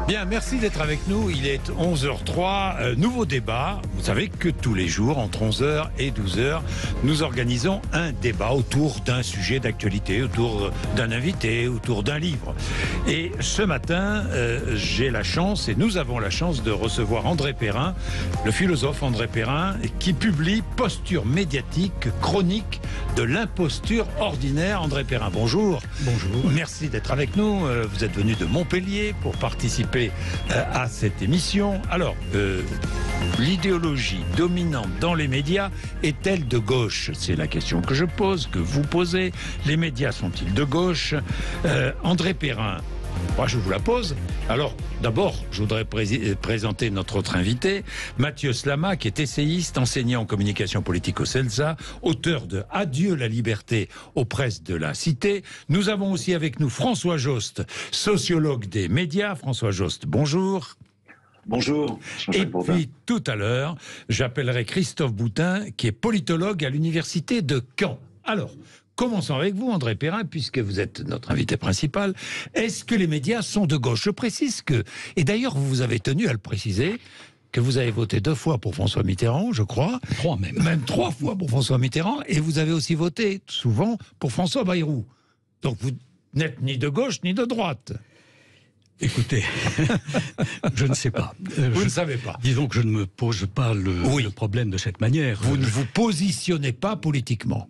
Bien, merci d'être avec nous. Il est 11h03, nouveau débat. Vous savez que tous les jours, entre 11h et 12h, nous organisons un débat autour d'un sujet d'actualité, autour d'un invité, autour d'un livre. Et ce matin, j'ai la chance, et nous avons la chance de recevoir André Perrin, le philosophe André Perrin, qui publie Posture médiatique, chronique de l'imposture ordinaire. André Perrin, bonjour. Bonjour. Merci d'être avec nous. Vous êtes venu de Montpellier pour participer à cette émission. Alors, l'idéologie dominante dans les médias est-elle de gauche? C'est la question que je pose, que vous posez. Les médias sont-ils de gauche? André Perrin, moi je vous la pose. Alors, d'abord, je voudrais présenter notre autre invité, Mathieu Slama, qui est essayiste, enseignant en communication politique au CELSA, auteur de Adieu la liberté aux presses de la Cité. Nous avons aussi avec nous François Jost, sociologue des médias. François Jost, bonjour. Bonjour. Et puis tout à l'heure, j'appellerai Christophe Boutin, qui est politologue à l'université de Caen. Alors, commençons avec vous, André Perrin, puisque vous êtes notre invité principal. Est-ce que les médias sont de gauche? Je précise que, et d'ailleurs vous avez tenu à le préciser, que vous avez voté 2 fois pour François Mitterrand, je crois. 3 même. Même 3 fois pour François Mitterrand, et vous avez aussi voté souvent pour François Bayrou. Donc vous n'êtes ni de gauche ni de droite. Écoutez, je ne sais pas. Vous ne savez pas. Disons que je ne me pose pas le problème de cette manière. Vous ne vous positionnez pas politiquement.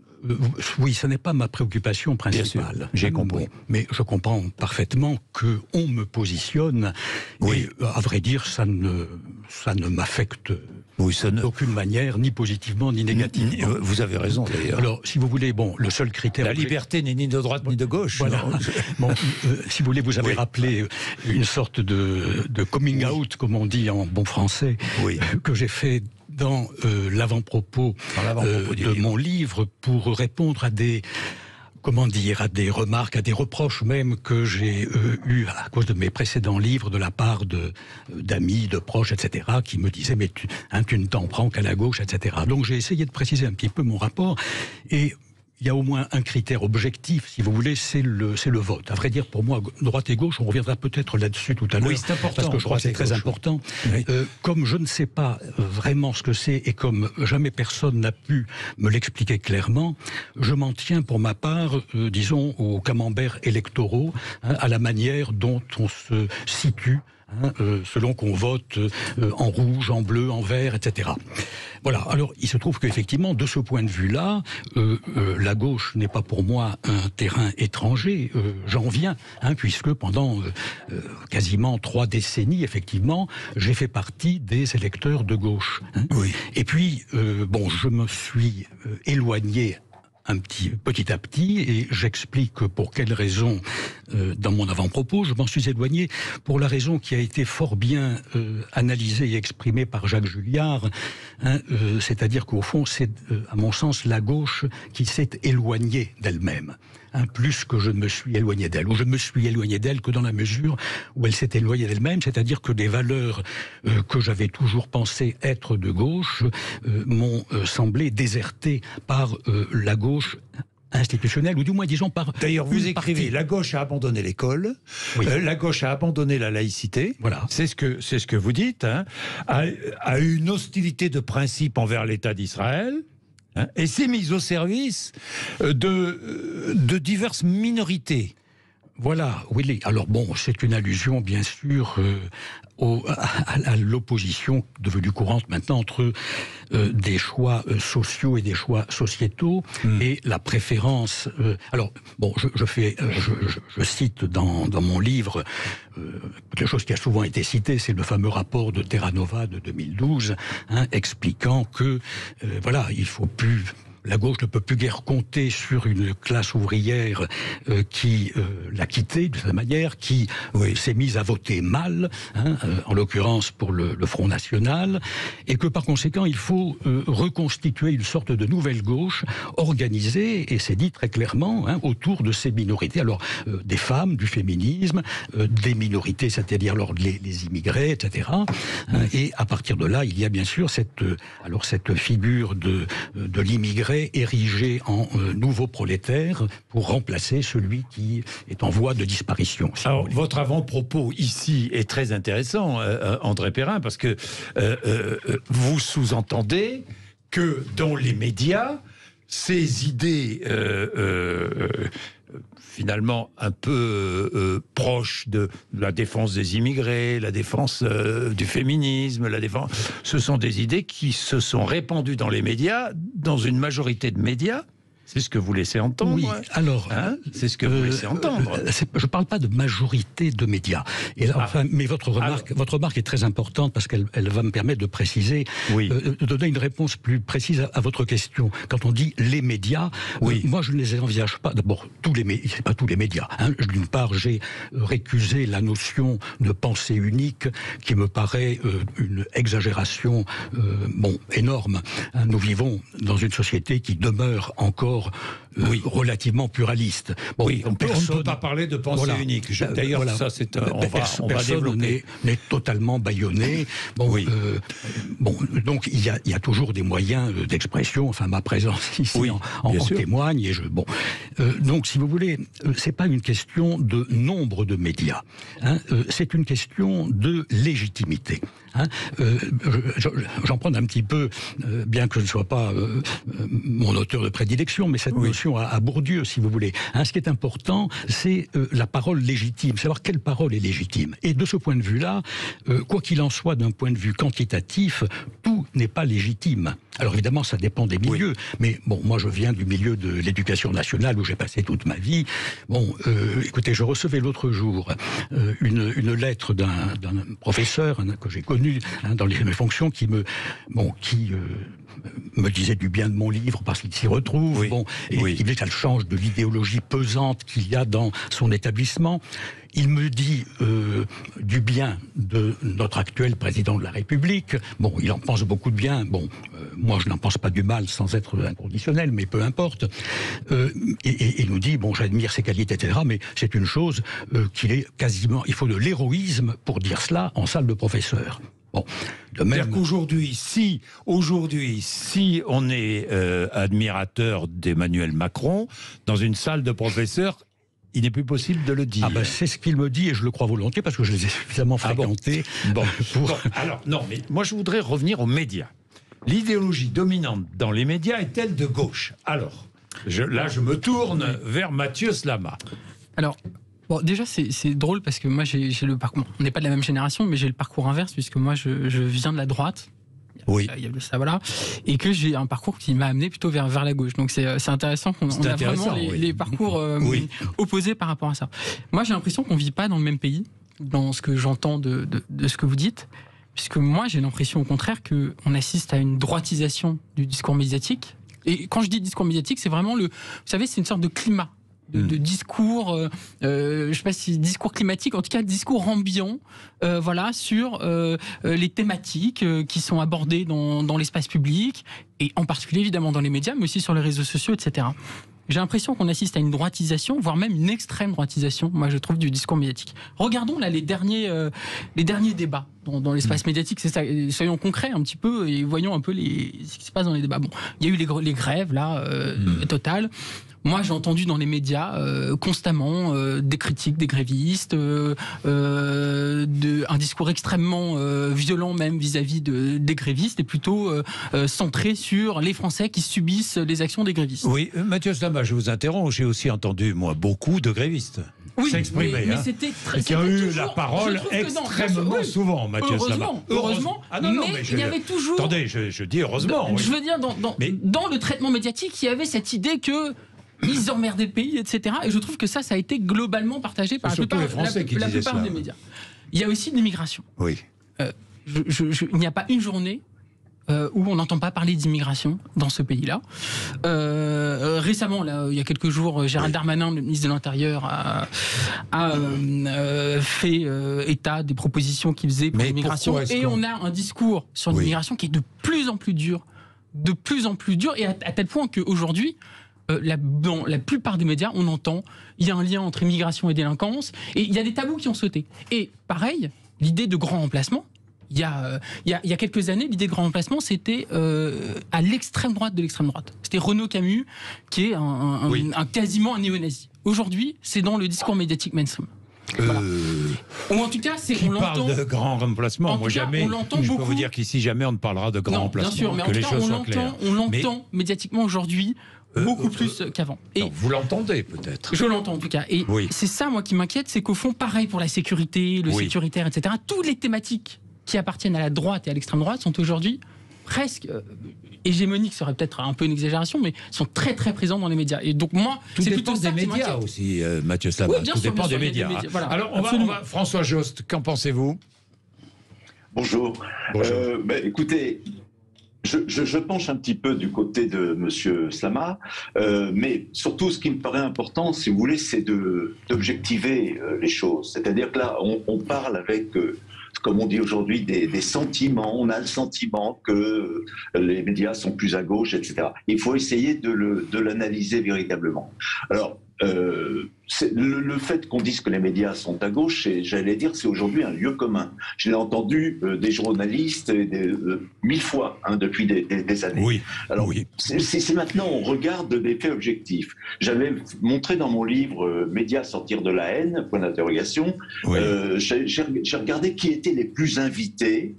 Oui, ce n'est pas ma préoccupation principale. Bien sûr, j'ai compris. Bon, mais je comprends parfaitement qu'on me positionne. Oui. Et à vrai dire, ça ne m'affecte d'aucune manière, ni positivement ni négativement. Vous avez raison d'ailleurs. Alors, si vous voulez, bon, le seul critère... La liberté n'est ni de droite ni de gauche. Voilà. Bon, si vous voulez, vous avez rappelé une sorte de coming out, comme on dit en bon français, que j'ai fait dans l'avant-propos de mon livre pour répondre à des remarques, à des reproches même que j'ai eu à cause de mes précédents livres de la part d'amis, de proches, etc., qui me disaient mais tu ne t'en prends qu'à la gauche, etc. Donc j'ai essayé de préciser un petit peu mon rapport et il y a au moins un critère objectif, si vous voulez, c'est le vote. À vrai dire, pour moi, droite et gauche, on reviendra peut-être là-dessus tout à l'heure. Oui, c'est important. Parce que je crois que c'est très important. Oui. Comme je ne sais pas vraiment ce que c'est et comme jamais personne n'a pu me l'expliquer clairement, je m'en tiens pour ma part, disons, aux camemberts électoraux, à la manière dont on se situe, selon qu'on vote en rouge, en bleu, en vert, etc. Voilà, alors il se trouve qu'effectivement, de ce point de vue-là, la gauche n'est pas pour moi un terrain étranger, j'en viens, puisque pendant quasiment 3 décennies, effectivement, j'ai fait partie des électeurs de gauche. Oui. Et puis, je me suis éloigné petit à petit, et j'explique pour quelle raison dans mon avant-propos. Je m'en suis éloigné pour la raison qui a été fort bien analysée et exprimée par Jacques Julliard, c'est-à-dire qu'au fond, c'est, à mon sens, la gauche qui s'est éloignée d'elle-même. Plus que je ne me suis éloigné d'elle, ou je ne me suis éloigné d'elle que dans la mesure où elle s'est éloignée d'elle-même, c'est-à-dire que des valeurs que j'avais toujours pensé être de gauche m'ont semblé désertées par la gauche institutionnelle, ou du moins disons par... D'ailleurs, vous écrivez, la gauche a abandonné l'école, la gauche a abandonné la laïcité, voilà. C'est ce que vous dites, a eu une hostilité de principe envers l'État d'Israël, et s'est mise au service de diverses minorités. Voilà, oui. Alors bon, c'est une allusion, bien sûr, à l'opposition devenue courante maintenant entre des choix sociaux et des choix sociétaux, et la préférence... alors, bon, je cite dans mon livre quelque chose qui a souvent été cité, c'est le fameux rapport de Terra Nova de 2012, expliquant que, il faut plus... La gauche ne peut plus guère compter sur une classe ouvrière qui l'a quittée de cette manière, qui s'est mise à voter mal, en l'occurrence pour le Front National, et que par conséquent il faut reconstituer une sorte de nouvelle gauche organisée, et c'est dit très clairement, autour de ces minorités, alors des femmes, du féminisme, des minorités, c'est-à-dire les immigrés, etc. Et à partir de là, il y a bien sûr cette figure de l'immigré serait érigé en nouveau prolétaire pour remplacer celui qui est en voie de disparition. Alors, votre avant-propos ici est très intéressant, André Perrin, parce que vous sous-entendez que dans les médias, ces idées finalement un peu proches de la défense des immigrés, la défense du féminisme, ce sont des idées qui se sont répandues dans les médias, dans une majorité de médias. C'est ce que vous laissez entendre. Oui, alors... c'est ce que vous laissez entendre. Je ne parle pas de majorité de médias. Mais votre remarque est très importante parce qu'elle va me permettre de préciser, de donner une réponse plus précise à votre question. Quand on dit les médias, moi je ne les envisage pas. D'abord, c'est pas tous les médias. D'une part, j'ai récusé la notion de pensée unique qui me paraît une exagération énorme. Nous vivons dans une société qui demeure encore relativement pluraliste. On ne peut pas parler de pensée unique. D'ailleurs, ça, on va développer. N'est totalement bâillonné. Donc il y a toujours des moyens d'expression. Enfin, ma présence ici en témoigne. Et donc, si vous voulez, c'est pas une question de nombre de médias. C'est une question de légitimité. J'en prends un petit peu, bien que je ne sois pas mon auteur de prédilection, mais cette notion à Bourdieu, si vous voulez. Ce qui est important, c'est la parole légitime, savoir quelle parole est légitime. Et de ce point de vue-là, quoi qu'il en soit d'un point de vue quantitatif, tout n'est pas légitime. Alors évidemment, ça dépend des milieux, mais moi je viens du milieu de l'éducation nationale où j'ai passé toute ma vie. Écoutez, je recevais l'autre jour une lettre d'un professeur que j'ai connu dans mes fonctions qui me disait du bien de mon livre parce qu'il s'y retrouve, qui voulait qu'elle change de l'idéologie pesante qu'il y a dans son établissement. Il me dit du bien de notre actuel président de la République. Il en pense beaucoup de bien. Moi, je n'en pense pas du mal sans être inconditionnel, mais peu importe. Et il nous dit, j'admire ses qualités, etc., mais c'est une chose qu'il est quasiment... Il faut de l'héroïsme pour dire cela en salle de professeur. C'est-à-dire qu'aujourd'hui, si on est admirateur d'Emmanuel Macron, dans une salle de professeurs, il n'est plus possible de le dire. C'est ce qu'il me dit et je le crois volontiers parce que je les ai suffisamment fréquentés. Alors, non, mais moi je voudrais revenir aux médias. L'idéologie dominante dans les médias est-elle de gauche? Alors, je me tourne vers Mathieu Slama. Alors... déjà, c'est drôle parce que moi, j'ai le parcours... On n'est pas de la même génération, mais j'ai le parcours inverse, puisque moi, je viens de la droite. Il y a ça, voilà. Et que j'ai un parcours qui m'a amené plutôt vers la gauche. Donc, c'est intéressant qu'on a vraiment les parcours opposés par rapport à ça. Moi, j'ai l'impression qu'on ne vit pas dans le même pays, dans ce que j'entends de ce que vous dites. Puisque moi, j'ai l'impression, au contraire, qu'on assiste à une droitisation du discours médiatique. Et quand je dis discours médiatique, c'est vraiment vous savez, c'est une sorte de climat. De discours, je sais pas si discours climatique, en tout cas discours ambiant, sur les thématiques qui sont abordées dans l'espace public et en particulier évidemment dans les médias, mais aussi sur les réseaux sociaux, etc. J'ai l'impression qu'on assiste à une droitisation, voire même une extrême droitisation, moi je trouve, du discours médiatique. Regardons là les derniers débats dans l'espace médiatique, c'est ça. Soyons concrets un petit peu et voyons un peu ce qui se passe dans les débats. Il y a eu les grèves là, totales. Moi, j'ai entendu dans les médias constamment des critiques des grévistes, un discours extrêmement violent même vis-à-vis des grévistes et plutôt centré sur les Français qui subissent les actions des grévistes. Oui, Mathieu Slama, je vous interromps, j'ai aussi entendu, moi, beaucoup de grévistes s'exprimer. Mais c'était très... Qui ont eu la parole extrêmement souvent, Mathieu Slama. Heureusement, mais il y avait toujours... Attendez, je dis heureusement. Je veux dire, dans le traitement médiatique, il y avait cette idée que ils emmerdaient le pays, etc. Et je trouve que ça a été globalement partagé par la plupart des médias. Il y a aussi de l'immigration. Oui. Il n'y a pas une journée où on n'entend pas parler d'immigration dans ce pays-là. Récemment, là, il y a quelques jours, Gérald Darmanin, le ministre de l'Intérieur, a fait état des propositions qu'il faisait pour l'immigration. Et on a un discours sur l'immigration qui est de plus en plus dur, et à tel point qu'aujourd'hui, dans la plupart des médias, on entend il y a un lien entre immigration et délinquance, et il y a des tabous qui ont sauté. Et pareil, l'idée de grand remplacement, Il y a quelques années, l'idée de grand remplacement, c'était à l'extrême droite de l'extrême droite. C'était Renaud Camus, qui est quasiment un néo-nazi. Aujourd'hui, c'est dans le discours médiatique mainstream. Voilà. Ou en tout cas, on parle de grand remplacement. Moi, jamais. On l'entend je beaucoup. peux vous dire qu'ici, jamais on ne parlera de grand remplacement. Bien sûr, mais en tout cas, on l'entend médiatiquement aujourd'hui beaucoup plus qu'avant. Et vous l'entendez peut-être. Je l'entends en tout cas. Et c'est ça, moi, qui m'inquiète, c'est qu'au fond, pareil pour la sécurité, le sécuritaire, etc. Toutes les thématiques qui appartiennent à la droite et à l'extrême droite sont aujourd'hui presque hégémoniques, serait peut-être un peu une exagération, mais sont très très présents dans les médias. Et donc moi, c'est plutôt des médias aussi, Mathieu Slama. Tout dépend des médias. Voilà, alors on va, François Jost, qu'en pensez-vous? Bonjour. Écoutez, je penche un petit peu du côté de Monsieur Slama, mais surtout ce qui me paraît important, si vous voulez, c'est d'objectiver les choses. C'est-à-dire que là, on parle avec comme on dit aujourd'hui, des sentiments. On a le sentiment que les médias sont plus à gauche, etc. Il faut essayer de l'analyser véritablement. Alors, le fait qu'on dise que les médias sont à gauche, j'allais dire, c'est aujourd'hui un lieu commun. Je l'ai entendu des journalistes 1000 fois depuis des années. Oui. Alors, c'est maintenant, on regarde des faits objectifs. J'avais montré dans mon livre Médias sortir de la haine, point d'interrogation. Oui. J'ai regardé qui étaient les plus invités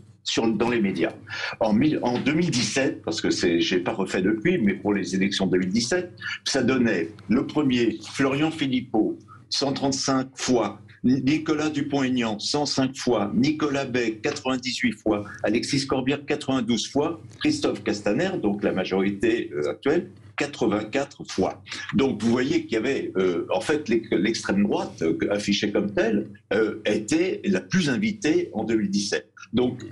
dans les médias. En 2017, parce que j'ai pas refait depuis, mais pour les élections 2017, ça donnait le premier, Florian Philippot, 135 fois, Nicolas Dupont-Aignan, 105 fois, Nicolas Bay, 98 fois, Alexis Corbière, 92 fois, Christophe Castaner, donc la majorité actuelle, 84 fois. Donc vous voyez qu'il y avait, en fait, l'extrême droite, affichée comme telle, était la plus invitée en 2017. Donc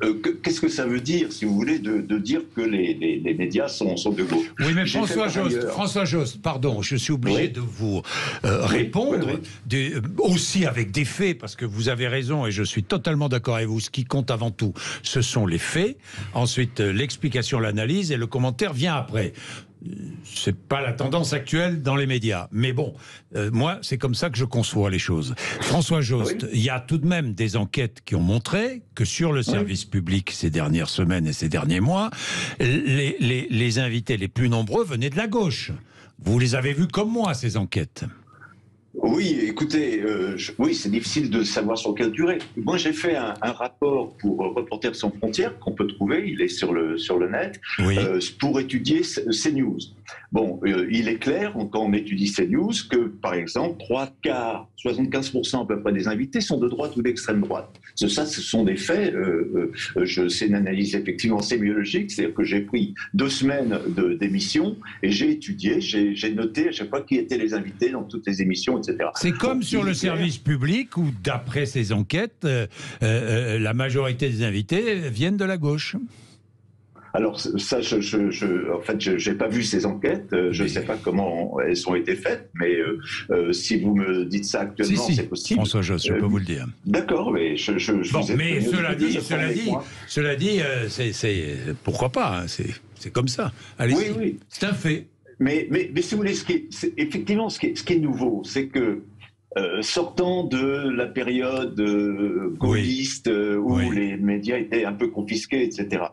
qu'est-ce que ça veut dire, si vous voulez, de dire que les médias sont de gauche? Oui, mais François Jost, pardon, je suis obligé de vous répondre, aussi avec des faits, parce que vous avez raison, et je suis totalement d'accord avec vous. Ce qui compte avant tout, ce sont les faits. Ensuite, l'explication, l'analyse, et le commentaire vient après. C'est pas la tendance actuelle dans les médias. Mais bon, moi, c'est comme ça que je conçois les choses. François Jost, il y a tout de même des enquêtes qui ont montré que sur le service public ces dernières semaines et ces derniers mois, les invités les plus nombreux venaient de la gauche. Vous les avez vus comme moi, ces enquêtes? Oui, écoutez, oui, c'est difficile de savoir sur quelle durée. Moi, j'ai fait un rapport pour Reporters sans frontières qu'on peut trouver, il est sur le net, pour étudier CNews. Bon, il est clair, quand on étudie CNews, que, par exemple, 3/4, 75% à peu près des invités sont de droite ou d'extrême droite. Ça, ce sont des faits. C'est une analyse effectivement sémiologique, c'est-à-dire que j'ai pris 2 semaines d'émissions et j'ai étudié, j'ai noté à chaque fois qui étaient les invités dans toutes les émissions, etc. C'est comme sur le service public où, d'après ces enquêtes, la majorité des invités viennent de la gauche. Alors ça, en fait, je n'ai pas vu ces enquêtes, je ne sais pas comment elles ont été faites, mais si vous me dites ça actuellement, c'est possible. François Jost, je peux vous le dire. D'accord, mais mais cela dit, pourquoi pas, hein, c'est comme ça. Allez-y, oui. C'est un fait. Mais si vous voulez, effectivement, ce qui est nouveau, c'est que sortant de la période gaulliste où les médias étaient un peu confisqués, etc.,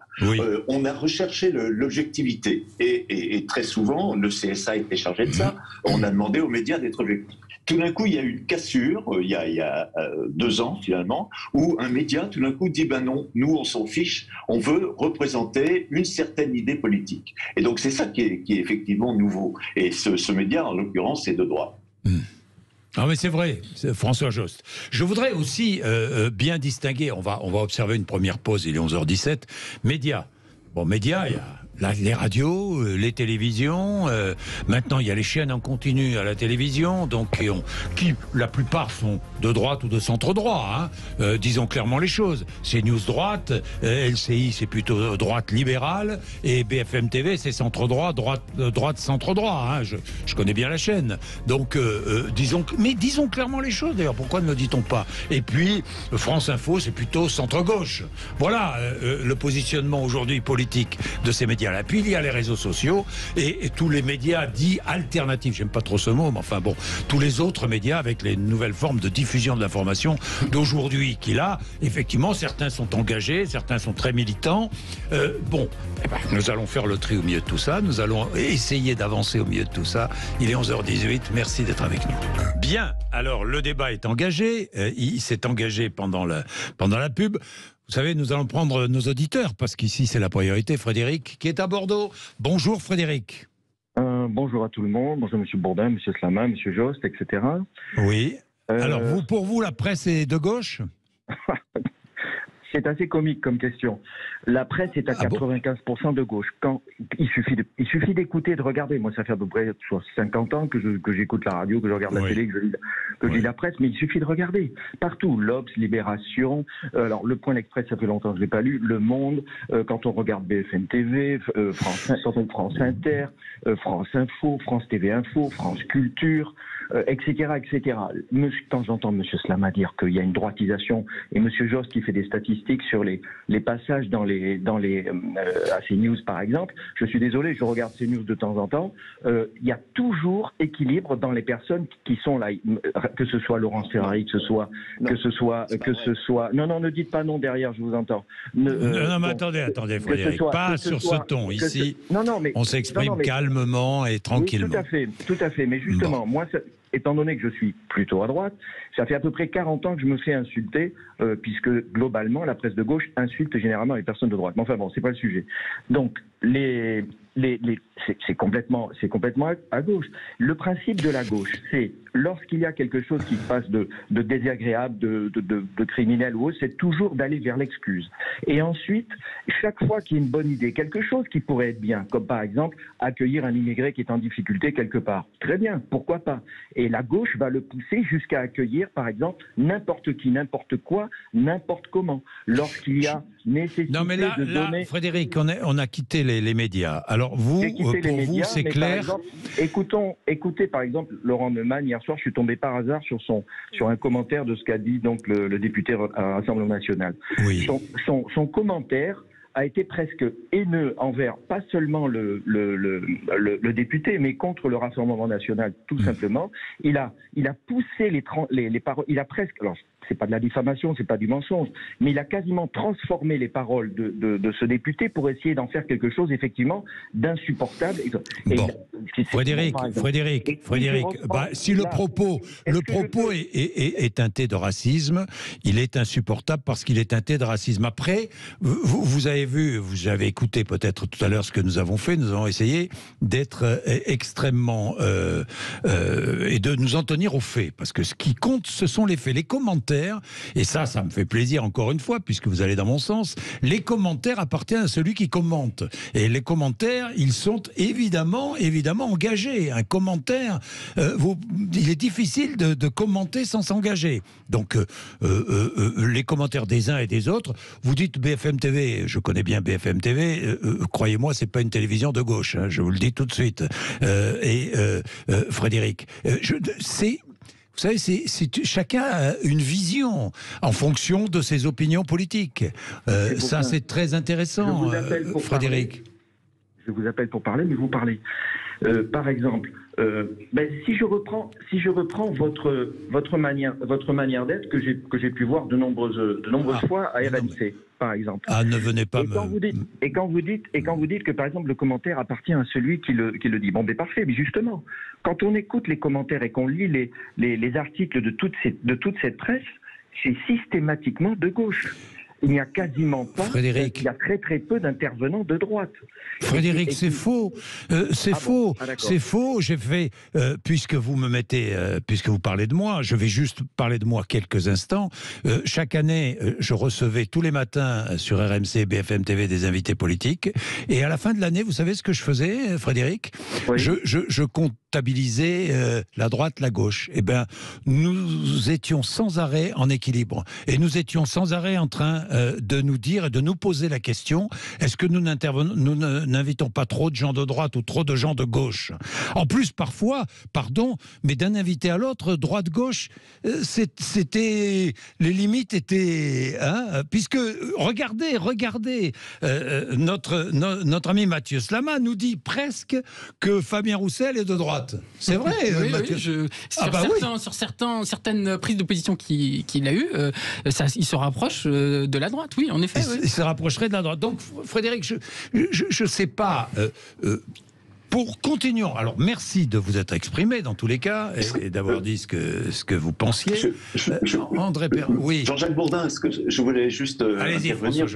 on a recherché l'objectivité. Et très souvent, le CSA était chargé de ça, on a demandé aux médias d'être objectifs. Tout d'un coup, il y a eu une cassure, il y a 2 ans finalement, où un média, tout d'un coup, dit « ben non, nous on s'en fiche, on veut représenter une certaine idée politique ». Et donc c'est ça qui est effectivement nouveau. Et ce média, en l'occurrence, c'est de droite. Ah mais c'est vrai, François Jost. Je voudrais aussi bien distinguer, on va observer une première pause, il est 11h17, médias. Bon, médias, il y a les radios, les télévisions, maintenant il y a les chaînes en continu à la télévision, donc qui la plupart sont de droite ou de centre droit, hein, disons clairement les choses. C'est News droite, LCI c'est plutôt droite libérale, et BFM TV c'est centre droit, droite centre droit, hein, je connais bien la chaîne. Donc disons clairement les choses d'ailleurs, pourquoi ne le dit-on pas? Et puis France Info c'est plutôt centre gauche. Voilà le positionnement aujourd'hui politique de ces médias. médias là. Puis il y a les réseaux sociaux et tous les médias dits alternatifs. J'aime pas trop ce mot, mais enfin bon, tous les autres médias avec les nouvelles formes de diffusion de l'information d'aujourd'hui. Qui là, effectivement, certains sont engagés, certains sont très militants. Nous allons faire le tri au milieu de tout ça. Nous allons essayer d'avancer au milieu de tout ça. Il est 11h18. Merci d'être avec nous. Bien. Alors, le débat est engagé. Il s'est engagé pendant la pub. Vous savez, nous allons prendre nos auditeurs parce qu'ici, c'est la priorité. Frédéric, qui est à Bordeaux. Bonjour, Frédéric. Bonjour à tout le monde. Bonjour, M. Bourdin, M. Slama, M. Jost, etc. Oui. Alors, pour vous, la presse est de gauche? C'est assez comique comme question. La presse est à 95% de gauche. Quand il suffit d'écouter, de regarder. Moi, ça fait à peu près 50 ans que j'écoute la radio, que je regarde la télé, que je lis la presse, mais il suffit de regarder. Partout, l'Obs, Libération, alors Le Point, l'Express, ça fait longtemps que je l'ai pas lu, Le Monde, quand on regarde BFM TV, France Inter, France Info, France TV Info, France Culture, etc., etc. Quand j'entends M. Slama dire qu'il y a une droitisation, et M. Jost qui fait des statistiques sur les passages dans à CNews par exemple, je suis désolé, je regarde CNews de temps en temps, il y a toujours équilibre dans les personnes qui sont là, que ce soit Laurence Ferrari, que ce soit non, ne dites pas non derrière, je vous entends. Non, mais attendez, Frédéric, pas sur ce ton. Ici, on s'exprime calmement et tranquillement. Oui, tout à fait, mais justement, moi, étant donné que je suis plutôt à droite, ça fait à peu près 40 ans que je me fais insulter, puisque globalement, la presse de gauche insulte généralement les personnes de droite. Mais enfin bon, c'est pas le sujet. Donc, c'est complètement à gauche. Le principe de la gauche, c'est lorsqu'il y a quelque chose qui se passe de désagréable, de criminel ou autre, c'est toujours d'aller vers l'excuse. Et ensuite, chaque fois qu'il y a une bonne idée, quelque chose qui pourrait être bien, comme par exemple accueillir un immigré qui est en difficulté quelque part, très bien, pourquoi pas. Et la gauche va le pousser jusqu'à accueillir, par exemple, n'importe qui, n'importe quoi, n'importe comment. Lorsqu'il y a nécessité de donner... Frédéric, on a quitté les médias. Alors vous, pour vous, c'est clair. Par exemple, écoutez par exemple Laurent Neumann. Hier soir, je suis tombé par hasard sur un commentaire de ce qu'a dit donc le député à l'Assemblée nationale. Oui. Son commentaire a été presque haineux envers pas seulement le député, mais contre le Rassemblement national, tout simplement. Il a poussé les paroles. Il a presque. Alors, c'est pas de la diffamation, c'est pas du mensonge, mais il a quasiment transformé les paroles de ce député pour essayer d'en faire quelque chose effectivement d'insupportable. Frédéric, si le propos est teinté de racisme, il est insupportable parce qu'il est teinté de racisme. Après, vous avez écouté peut-être tout à l'heure ce que nous avons fait. Nous avons essayé d'être extrêmement et de nous en tenir aux faits, parce que ce qui compte, ce sont les faits. Les commentaires, et ça me fait plaisir encore une fois, puisque vous allez dans mon sens, les commentaires appartiennent à celui qui commente. Et les commentaires, ils sont évidemment engagés. Un commentaire, il est difficile de commenter sans s'engager. Donc, les commentaires des uns et des autres, vous dites BFM TV, je connais bien BFM TV, croyez-moi, c'est pas une télévision de gauche, hein, je vous le dis tout de suite. Frédéric, vous savez, chacun a une vision en fonction de ses opinions politiques. Ça, c'est très intéressant, Frédéric. Je vous appelle pour parler, mais vous parlez. Par exemple, si je reprends votre manière d'être que j'ai pu voir de nombreuses fois à RMC, par exemple. Ah, ne venez pas Et quand vous dites que par exemple le commentaire appartient à celui qui le dit, bon, parfait. Mais justement, quand on écoute les commentaires et qu'on lit les articles de toute cette presse, c'est systématiquement de gauche. Il n'y a quasiment pas. Frédéric. Il y a très très peu d'intervenants de droite. Frédéric, c'est faux. C'est faux. J'ai fait, puisque vous parlez de moi, je vais juste parler de moi quelques instants. Chaque année, je recevais tous les matins sur RMC, BFM TV des invités politiques. Et à la fin de l'année, vous savez ce que je faisais, Frédéric ? Oui. Je comptabilisais la droite, la gauche. Eh bien, nous étions sans arrêt en équilibre. Et nous étions sans arrêt en train de nous dire et de nous poser la question, est-ce que nous n'invitons pas trop de gens de droite ou trop de gens de gauche? En plus, parfois, pardon, mais d'un invité à l'autre, droite-gauche, les limites étaient... puisque, regardez, notre ami Mathieu Slama nous dit presque que Fabien Roussel est de droite. C'est vrai, oui, Mathieu. Sur certaines prises de position qu'il a eues, il se rapproche de la droite, oui, en effet. Il se rapprocherait de la droite. Donc, Frédéric, je ne sais pas... Continuons. Alors, merci de vous être exprimé dans tous les cas et d'avoir dit ce que vous pensiez. André Perrin, oui. Jean-Jacques Bourdin, est-ce que je voulais juste intervenir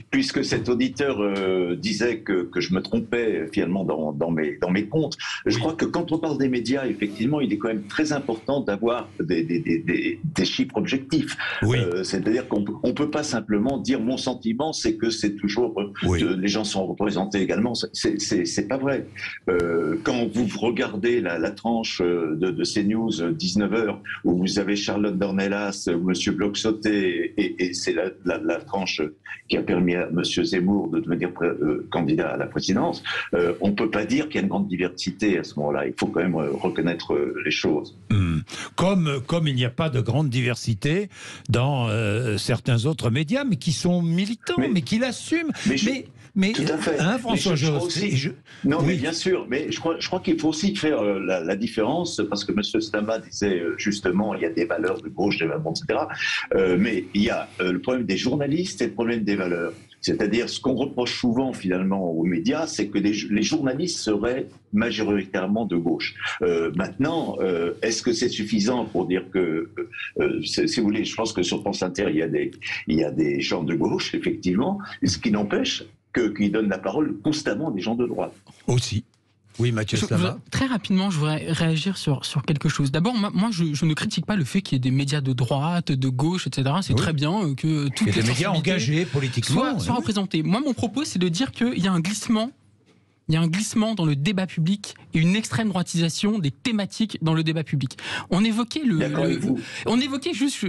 puisque cet auditeur disait que je me trompais finalement dans mes comptes. Je crois que quand on parle des médias, effectivement, il est quand même très important d'avoir des chiffres objectifs. Oui. C'est-à-dire qu'on ne peut pas simplement dire mon sentiment, c'est que c'est toujours les gens sont représentés également. C'est pas vrai. Quand vous regardez la tranche de CNews 19h où vous avez Charlotte Dornelas, Monsieur Bloch-Sauté et c'est la tranche qui a permis à Monsieur Zemmour de devenir candidat à la présidence, on ne peut pas dire qu'il y a une grande diversité à ce moment-là. Il faut quand même reconnaître les choses. Comme il n'y a pas de grande diversité dans certains autres médias, mais qui sont militants, mais qui l'assument. Mais tout à fait. François Jost. Mais bien sûr. Mais je crois qu'il faut aussi faire la différence, parce que M. Slama disait justement, il y a des valeurs de gauche, des valeurs, etc. Mais il y a le problème des journalistes et le problème des valeurs. C'est-à-dire, ce qu'on reproche souvent finalement aux médias, c'est que les journalistes seraient majoritairement de gauche. Maintenant, est-ce que c'est suffisant pour dire que, si vous voulez, je pense que sur France Inter, il y a des gens de gauche, effectivement, ce qui n'empêche qu'ils donnent la parole constamment à des gens de droite. Aussi. Oui, Mathieu Slama. Très rapidement, je voudrais réagir sur quelque chose. D'abord, moi je ne critique pas le fait qu'il y ait des médias de droite, de gauche, etc. C'est très bien que toutes les médias engagés politiquement soient représentés. Moi, mon propos, c'est de dire qu'il y a un glissement. Il y a un glissement dans le débat public et une extrême droitisation des thématiques dans le débat public. On évoquait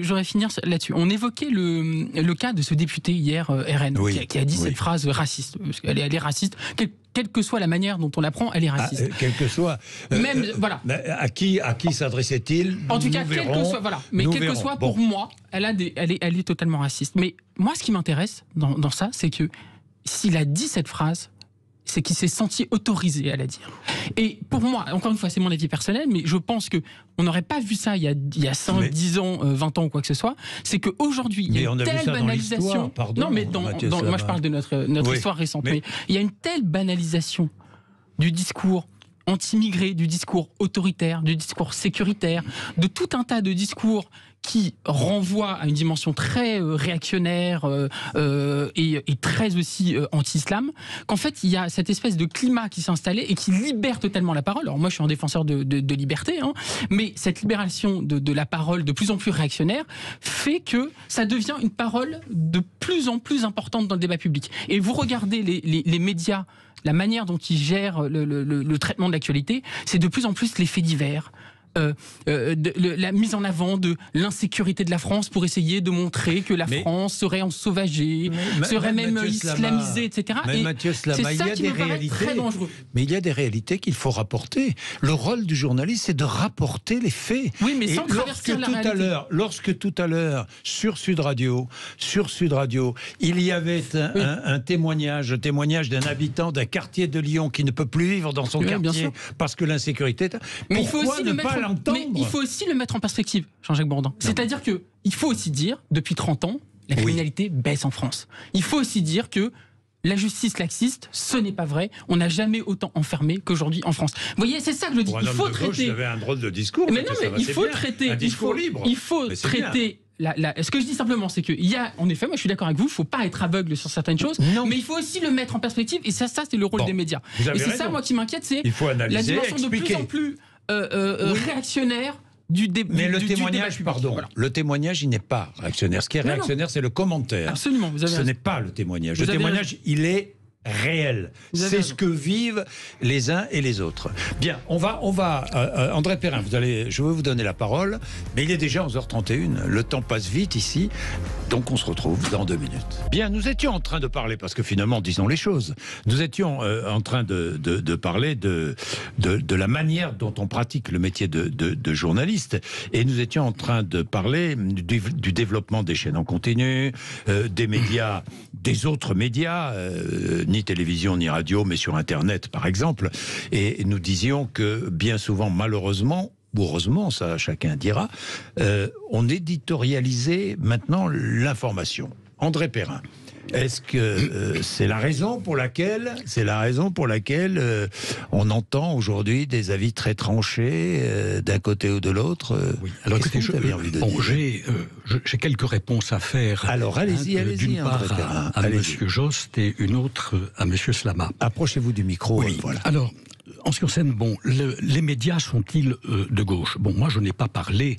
j'aurais finir là-dessus. On évoquait le cas de ce député hier, RN, qui a dit cette phrase raciste. Parce qu'elle est raciste. Quelle que soit la manière dont on l'apprend, elle est raciste. Quelle que soit. Même, voilà. À qui s'adressait-il? En tout cas, quelle que soit, mais quelle que soit, pour moi, elle est totalement raciste. Mais moi, ce qui m'intéresse dans ça, c'est que s'il a dit cette phrase, c'est qu'il s'est senti autorisé à la dire. Et pour moi, encore une fois, c'est mon avis personnel, mais je pense qu'on n'aurait pas vu ça il y a 5, 10 ans, 20 ans ou quoi que ce soit. C'est qu'aujourd'hui, il y a une telle banalisation. Pardon, non, mais moi je parle de notre histoire récente. Mais il y a une telle banalisation du discours anti-immigré, du discours autoritaire, du discours sécuritaire, de tout un tas de discours qui renvoient à une dimension très réactionnaire et très aussi anti-islam, qu'en fait il y a cette espèce de climat qui s'est installé et qui libère totalement la parole. Alors moi je suis un défenseur de liberté, mais cette libération de la parole de plus en plus réactionnaire fait que ça devient une parole de plus en plus importante dans le débat public. Et vous regardez les médias, la manière dont ils gèrent le traitement de l'actualité, c'est de plus en plus les faits divers. La mise en avant de l'insécurité de la France pour essayer de montrer que la France serait ensauvagée, serait même islamisée, etc. Mais Mathieu Slama, il y a des réalités très dangereux. Mais il y a des réalités qu'il faut rapporter. Le rôle du journaliste, c'est de rapporter les faits. Oui, mais sans traverser la réalité. Lorsque tout à l'heure, sur Sud Radio, il y avait un témoignage d'un habitant d'un quartier de Lyon qui ne peut plus vivre dans son quartier parce que l'insécurité... Mais il faut aussi le mettre en perspective, Jean-Jacques Bourdin. C'est-à-dire qu'il faut aussi dire, depuis 30 ans, la criminalité baisse en France. Il faut aussi dire que la justice laxiste, ce n'est pas vrai. On n'a jamais autant enfermé qu'aujourd'hui en France. Vous voyez, c'est ça que je dis. Il faut traiter. Vous avez un drôle de discours. Mais non, mais il faut traiter. Un discours libre. Il faut traiter. Ce que je dis simplement, c'est qu'il y a, en effet, moi je suis d'accord avec vous, il ne faut pas être aveugle sur certaines choses, mais il faut aussi le mettre en perspective, et ça c'est le rôle des médias. Et c'est ça, moi, qui m'inquiète, c'est la dimension de plus en plus réactionnaire du débat. Mais le témoignage, le témoignage, il n'est pas réactionnaire. Ce qui est réactionnaire, c'est le commentaire. Absolument, vous avez raison. Ce n'est pas le témoignage. Le témoignage, il est réel. C'est ce que vivent les uns et les autres. Bien, on va André Perrin, je vais vous donner la parole, mais il est déjà 11h31. Le temps passe vite ici, donc on se retrouve dans 2 minutes. Bien, nous étions en train de parler, parce que finalement, disons les choses, nous étions en train de parler de la manière dont on pratique le métier de journaliste, et nous étions en train de parler du développement des chaînes en continu, des médias, des autres médias, ni télévision ni radio, mais sur Internet par exemple. Et nous disions que bien souvent, malheureusement, ou heureusement, ça chacun dira, on éditorialisait maintenant l'information. André Perrin, est-ce que c'est la raison pour laquelle on entend aujourd'hui des avis très tranchés d'un côté ou de l'autre? Oui. Alors écoutez, j'ai quelques réponses à faire. Alors allez-y, d'une part André Perrin, à Monsieur Jost et une autre à Monsieur Slama. Approchez-vous du micro. Oui. Voilà. Alors, en ce qui concerne, les médias sont-ils de gauche? Moi, je n'ai pas parlé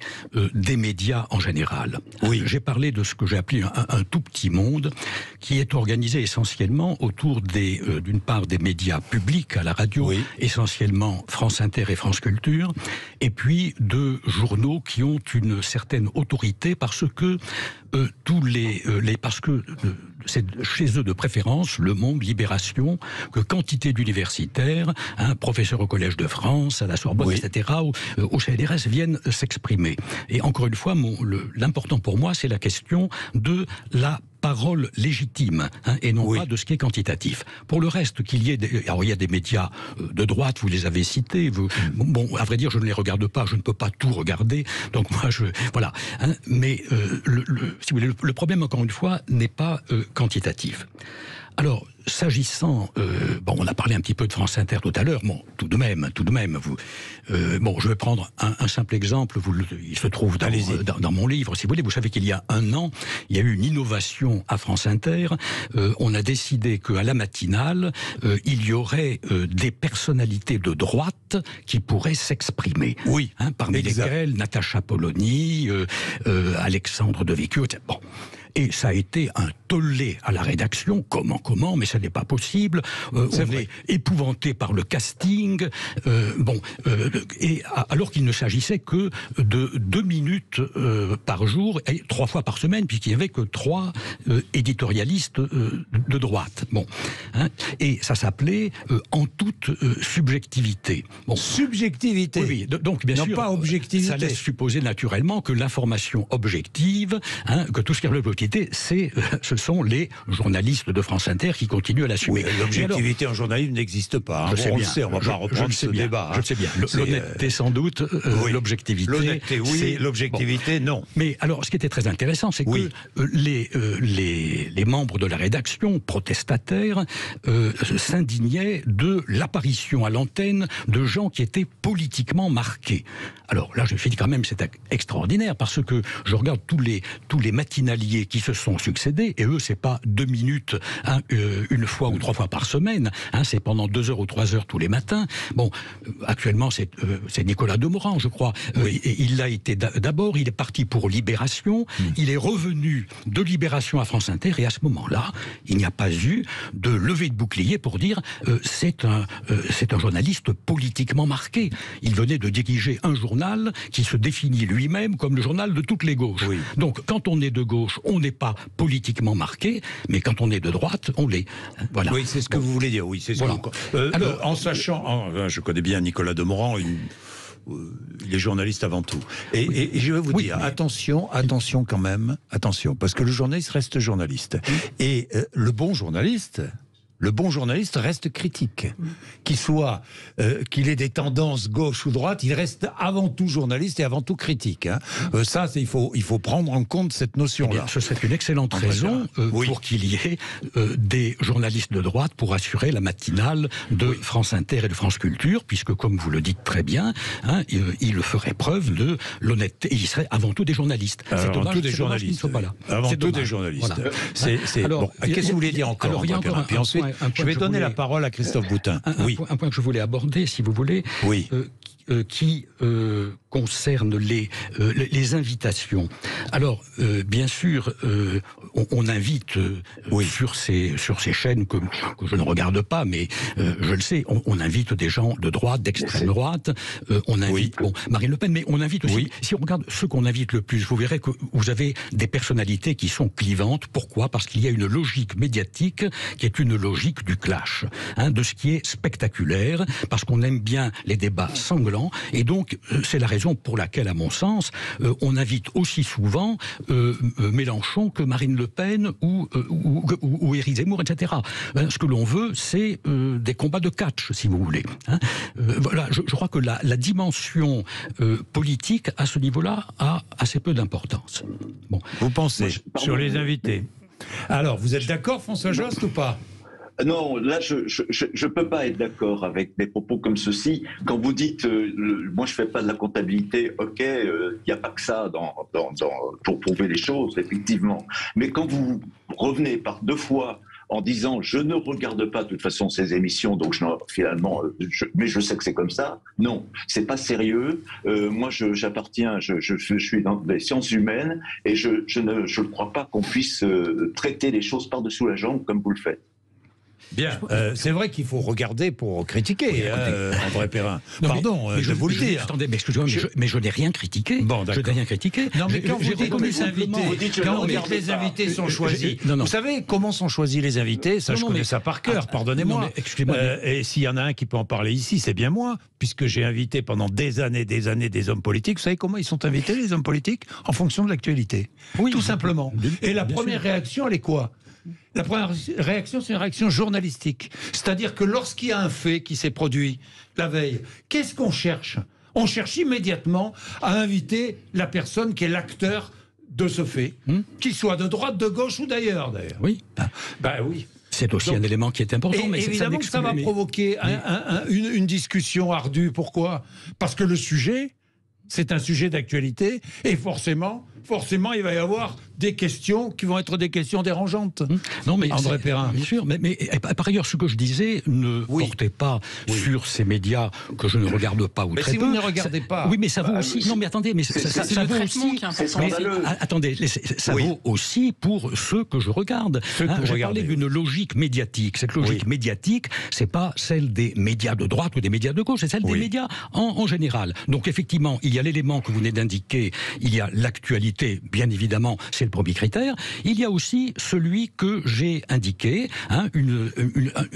des médias en général. Oui. J'ai parlé de ce que j'ai appelé un tout petit monde qui est organisé essentiellement autour d'une part des médias publics à la radio, oui, essentiellement France Inter et France Culture, et puis de journaux qui ont une certaine autorité parce que c'est chez eux de préférence Le Monde, Libération, que quantité d'universitaires, professeurs au Collège de France, à la Sorbonne, oui, etc., au CNRS viennent s'exprimer. Et encore une fois, l'important pour moi, c'est la question de la parole légitime, et non, oui, pas de ce qui est quantitatif. Pour le reste, il y a des médias de droite, vous les avez cités, bon, à vrai dire, je ne les regarde pas, je ne peux pas tout regarder, donc moi, voilà. Mais si vous voulez, le problème, encore une fois, n'est pas quantitatif. Alors, s'agissant, on a parlé un petit peu de France Inter tout à l'heure. Bon, tout de même, je vais prendre un simple exemple. Il se trouve dans mon livre, si vous voulez. Vous savez qu'il y a 1 an, il y a eu une innovation à France Inter. On a décidé qu'à la matinale, il y aurait des personnalités de droite qui pourraient s'exprimer. Oui, parmi lesquelles Natacha Polony, Alexandre Devecchio, etc. Bon. Et ça a été un tollé à la rédaction. Comment, mais ça n'est pas possible. On est épouvanté par le casting. Alors qu'il ne s'agissait que de 2 minutes par jour, et 3 fois par semaine, puisqu'il n'y avait que 3 éditorialistes de droite. Bon, et ça s'appelait En toute subjectivité. Bon. Subjectivité. Oui, donc bien sûr, pas objectivité. Ça laisse supposer naturellement que l'information objective, que tout ce qui est l'objectivité, ce sont les journalistes de France Inter qui continuent à l'assumer. Oui, l'objectivité en journalisme n'existe pas. On le sait, on ne va pas reprendre ce débat. Je le sais bien. L'honnêteté sans doute, oui, l'objectivité. L'honnêteté, oui, l'objectivité, non. Mais alors, ce qui était très intéressant, c'est que les membres de la rédaction, protestataires, s'indignaient de l'apparition à l'antenne de gens qui étaient politiquement marqués. Alors là, je me suis dit quand même, c'est extraordinaire, parce que je regarde tous les matinaliers qui se sont succédés, et eux, c'est pas 2 minutes, une fois ou 3 fois par semaine, c'est pendant 2 heures ou 3 heures tous les matins. Bon, actuellement, c'est Nicolas Demorand, je crois. Oui. Et il l'a été d'abord, il est parti pour Libération, il est revenu de Libération à France Inter, et à ce moment-là, il n'y a pas eu de levée de bouclier pour dire c'est un journaliste politiquement marqué. Il venait de diriger un journal qui se définit lui-même comme le journal de toutes les gauches. Oui. Donc, quand on est de gauche, on n'est pas politiquement marqué, mais quand on est de droite, on l'est. Voilà. Oui, c'est ce que vous voulez dire. Oui, c'est voilà. Alors, en sachant, je connais bien Nicolas Demorand, il est journaliste avant tout. Et je vais vous dire, mais attention quand même, parce que le journaliste reste journaliste. Et le bon journaliste reste critique. Qu'il ait des tendances gauche ou droite, il reste avant tout journaliste et avant tout critique. Ça, il faut prendre en compte cette notion-là. Ce serait une excellente raison pour qu'il y ait des journalistes de droite pour assurer la matinale de France Inter et de France Culture, puisque, comme vous le dites très bien, il ferait preuve de l'honnêteté. Il serait avant tout des journalistes. Avant tout des journalistes. Qu'ils ne soient pas là. Avant tout des journalistes. Voilà. Qu'est-ce que vous voulez dire encore? Alors, il y a encore puis ensuite, je vais donner la parole à Christophe Boutin. Un point que je voulais aborder, si vous voulez. Oui. qui concerne les invitations. Alors, bien sûr, on invite sur ces chaînes que je ne regarde pas, mais je le sais, on invite des gens de droite, d'extrême droite, on invite Marine Le Pen, mais on invite aussi, si on regarde ceux qu'on invite le plus, vous verrez que vous avez des personnalités qui sont clivantes. Pourquoi ? Parce qu'il y a une logique médiatique qui est une logique du clash, de ce qui est spectaculaire, parce qu'on aime bien les débats sanglants, et donc c'est la raison pour laquelle, à mon sens, on invite aussi souvent Mélenchon que Marine Le Pen ou Éric Zemmour, etc. Ce que l'on veut, c'est des combats de catch, si vous voulez. Voilà, je crois que la dimension politique, à ce niveau-là, a assez peu d'importance. Bon. Vous pensez sur les invités. Alors, vous êtes d'accord, François Jost, ou pas ? Non, là, je peux pas être d'accord avec des propos comme ceci. Quand vous dites, moi, je fais pas de la comptabilité, ok, il n'y a pas que ça pour prouver les choses, effectivement. Mais quand vous revenez par 2 fois en disant, je ne regarde pas de toute façon ces émissions, donc mais je sais que c'est comme ça. Non, c'est pas sérieux. Moi, j'appartiens, je suis dans les sciences humaines et je ne crois pas qu'on puisse traiter les choses par-dessous la jambe comme vous le faites. Bien, c'est vrai qu'il faut regarder pour critiquer, André Perrin. Pardon, je vous le dis. Attendez, mais excusez-moi, mais je n'ai rien critiqué. Bon, je n'ai rien critiqué. Non, mais quand vous dites que les invités sont choisis, vous savez comment sont choisis les invités ? Ça, je connais ça par cœur, pardonnez-moi. Et s'il y en a un qui peut en parler ici, c'est bien moi, puisque j'ai invité pendant des années des hommes politiques. Vous savez comment ils sont invités, les hommes politiques ? En fonction de l'actualité. Oui, tout simplement. Et la première réaction, elle est quoi ? La première réaction, c'est une réaction journalistique. C'est-à-dire que lorsqu'il y a un fait qui s'est produit la veille, qu'est-ce qu'on cherche ? On cherche immédiatement à inviter la personne qui est l'acteur de ce fait, qu'il soit de droite, de gauche ou d'ailleurs. Oui. Oui. C'est aussi un élément qui est important. Mais évidemment que ça va provoquer une discussion ardue. Pourquoi ? Parce que le sujet, c'est un sujet d'actualité et forcément, il va y avoir des questions qui vont être des questions dérangeantes. Non, mais André Perrin. Bien sûr, mais par ailleurs, ce que je disais ne portait pas sur ces médias que je ne regarde pas ou très peu. Mais si vous ne regardez pas... Oui, mais ça vaut aussi... Non, mais attendez, mais ça vaut aussi... C'est scandaleux. Attendez, ça vaut aussi pour ceux que je regarde. J'ai parlé d'une logique médiatique. Cette logique médiatique, c'est pas celle des médias de droite ou des médias de gauche, c'est celle des médias en général. Donc effectivement, il y a l'élément que vous venez d'indiquer, il y a l'actualité, bien évidemment, c'est le premier critère. Il y a aussi celui que j'ai indiqué, un